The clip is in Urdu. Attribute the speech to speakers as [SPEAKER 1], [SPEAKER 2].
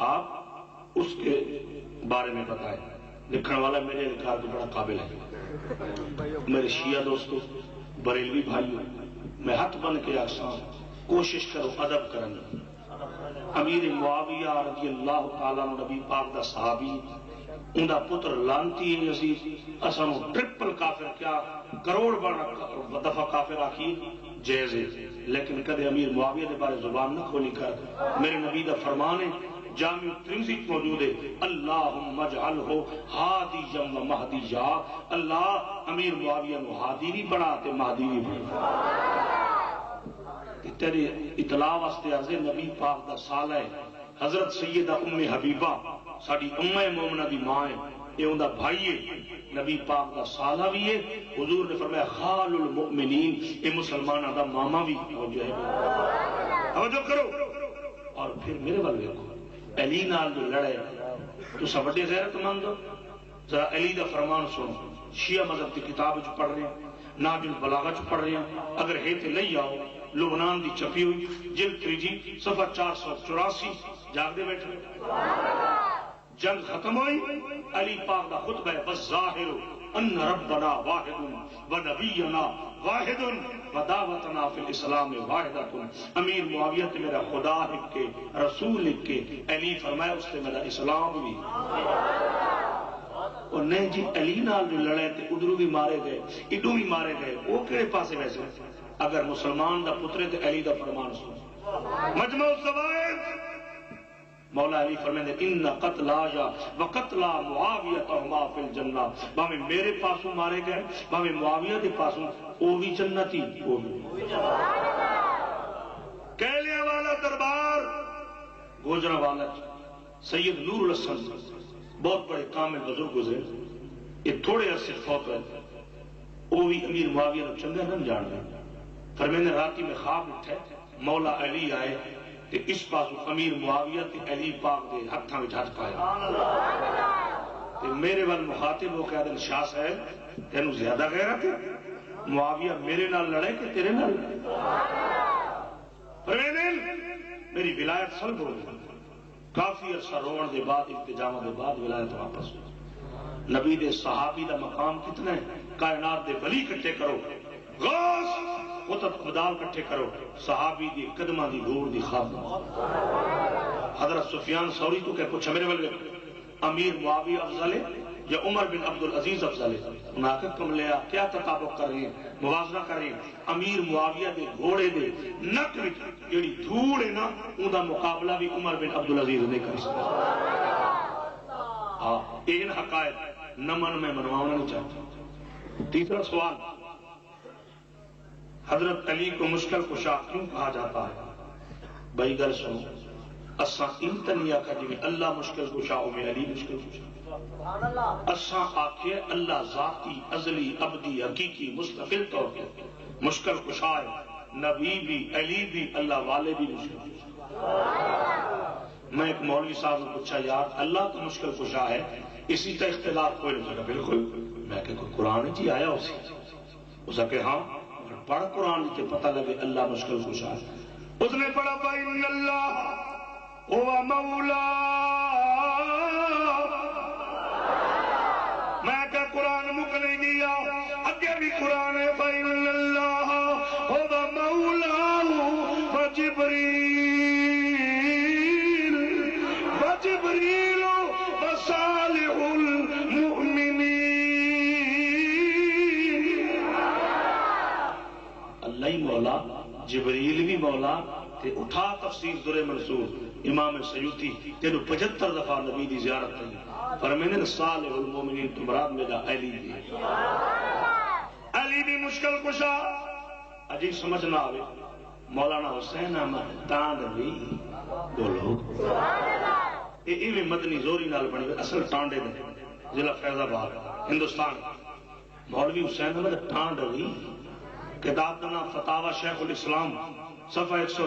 [SPEAKER 1] آپ اس کے بارے میں بتائیں. لکھنے والا میرے لکھار کو بڑا قابل ہے. میرے شیعہ دوستو، بریلوی بھائیوں، میں ہاتھ بن کے آسان کوشش کرو ادب کرنے. امیر معاویہ رضی اللہ تعالیٰ نبی پاک دا صحابی، ان دا پتر لانتی یزید، اسانو ٹرپل کافر کیا کروڑ بڑا دفعہ کافر آکی جائز ہے، لیکن کدے امیر معاویہ دے بارے زبان نہ کھولی کر. میرے نبی دا فرمان ہے جامع ترمذی موجود ہے، اللہم اجعلہ ہادیا و مہدیا، اللہ امیر معاویہ نو ہادی بھی بنا تے مہدی بھی بنا. تیرے اطلاع واسطے عرض نبی پاک دا سالہ ہے حضرت سیدہ ام حبیبہ ساڑی امہ مومنہ دی ماں ہے، یہ ان دا بھائی ہے، نبی پاک دا سالہ بھی ہے. حضور نے فرمایا خال المؤمنین، یہ مسلمانہ دا ماما بھی جو ہے. توجہ کرو. اور پھر میرے والے دیکھو علی نال جو لڑے تو سب بڑے غیرت مند ہو. ذرا علی دا فرمان سنو. شیعہ مذہب کی کتاب جو پڑھ رہے ہیں، ناج البلاغہ جو پڑھ رہے ہیں، اگر ہے تو لئی آؤ. لبنان دی چھپی ہوئی جلد 3 صفحہ 484 جاگ دے بیٹھے. جنگ ختم ہوئی، علی پاک دا خطبہ ہے والظاہر ان ربنا واحد و نبینا واحد و دعوتنا فی الاسلام واحدۃ. امیر معاویہ تے میرا خدا لکھ کے رسول لکھ کے علی فرمایا اس تے میرا اسلام بھی. اور نہیں جی علی نال جو لڑے تے ادھروں بھی مارے گئے ادھوں بھی مارے گئے، وہ کہڑے پاسے ویسے؟ اگر مسلمان دا پترے تے علی دا فرمان سن. مجمع الزوائد مولا علی فرمائے ان قتل آجا و قتل معاویتہما فی الجنہ. باویں میرے پاسوں مارے گئے، باویں معاویہ دے پاسوں، وہ بھی جنتی. وہ بھی کہلے والا دربار گوجرہ والا سید نور الحسن بہت بڑے کامل بزرگ گزرے، یہ تھوڑے عرصے فوت ہوئے. وہ بھی امیر معاویہ نے چنگا نہ جان رہے. فرمانے راتی میں خواب اٹھے، مولا علی آئے تے اس پاسو امیر معاویہ تے علی پاک دے ہتھاں وچ ہاتھ پایا. تے میرے وال مخاطب ہو کے آدم شاہ صاحب تینوں زیادہ غیرت ہے، معاویہ میرے نال لڑے کہ تیرے نال؟ فرمانے میری ولایت سلب ہو گئی. کافی عرصہ روਣ دے بعد التجام دے بعد ولایت واپس ہو. نبی دے صحابی دا مقام کتنا ہے؟ کائنات دے ولی کٹھے کرو، غوث قطب خدال کٹھے کرو، صحابی دی قدمہ دی دور دی خواب. حضرت سفیان ثوری تو کہ پوچھا میرے والے امیر معاویہ افضل ہے یا عمر بن عبدالعزیز افضل ہے؟ انہاں کہ کم لیا کیا تطابق کر رہے ہیں، موازنہ کر رہے ہیں. امیر معاویہ دے گھوڑے دے نک وچ جڑی دھوڑ ہے نا ان دا مقابلہ بھی عمر بن عبدالعزیز نہیں کر سکتا. ہاں این حقائق نمن میں منوانا نہیں چاہتا. تیسرا سوال، حضرت علی کو مشکل کشا کیوں کہا جاتا ہے؟ بھائی گل سنو، اساں انتنیا کا جی اللہ مشکل کشا میں علی مشکل کشا. اساں آکھے اللہ ذاتی ازلی ابدی حقیقی مستقل طور پر مشکل کشا ہے. نبی بھی علی بھی اللہ والے بھی مشکل کشا. میں ایک مولوی صاحب نے پوچھا یار اللہ تو مشکل کشا ہے، اسی کا اختلاف کوئی نہیں سکتا. بالکل. میں کہ قرآن جی آیا اسی اسا کہ ہاں پڑھ قرآن تے پتہ لگے اللہ مشکل کشا ہے. اس نے پڑھا فَإِنَّ اللَّهَ هُوَ مَوْلَا. میں کہ قرآن مک نہیں گیا، اگے بھی قرآن ہے فَإِنَّ اللَّهَ هُوَ مَوْلَاهُ وَجِبْرِيلُ وَصَالِحُ الْمُؤْمِنِينَ. اللہ ہی مولا، جبریل بھی مولا. تے اٹھا تفسیر در منصور امام سیوطی تینو 75 دفعہ نبی دی زیارت کی. فرمانے صالح المومنین تو مراد میرا علی بھی. علی بھی مشکل کشا. عجیب سمجھ نہ آوے مولانا حسین احمد تانڈوی بولو یہ مدنی زوری نال بنی اصل ٹانڈے دے ضلع فیض آباد ہندوستان. مولوی حسین احمد تانڈوی، کتاب کا نام فتاوی شیخ الاسلام، صفحہ 100